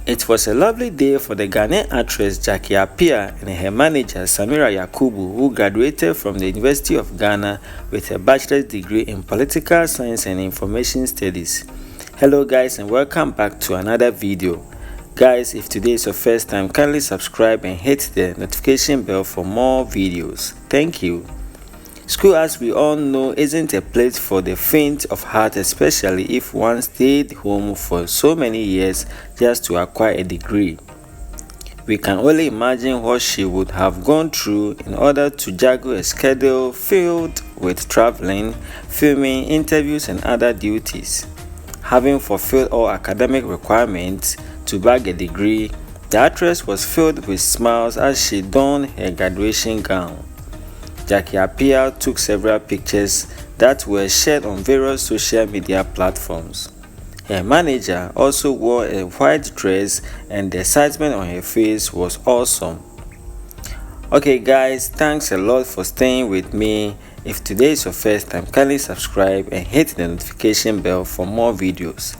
It was a lovely day for the Ghanaian actress Jackie Appiah and her manager Samira Yakubu, who graduated from the University of Ghana with a bachelor's degree in political science and information studies. Hello guys, and welcome back to another video. Guys, if today is your first time, kindly subscribe and hit the notification bell for more videos. Thank you. School, as we all know, isn't a place for the faint of heart, especially if one stayed home for so many years just to acquire a degree. We can only imagine what she would have gone through in order to juggle a schedule filled with traveling, filming, interviews and other duties. Having fulfilled all academic requirements to bag a degree, the actress was filled with smiles as she donned her graduation gown. Jackie Appiah took several pictures that were shared on various social media platforms. Her manager also wore a white dress and the excitement on her face was awesome. Okay guys, thanks a lot for staying with me. If today is your first time, kindly subscribe and hit the notification bell for more videos.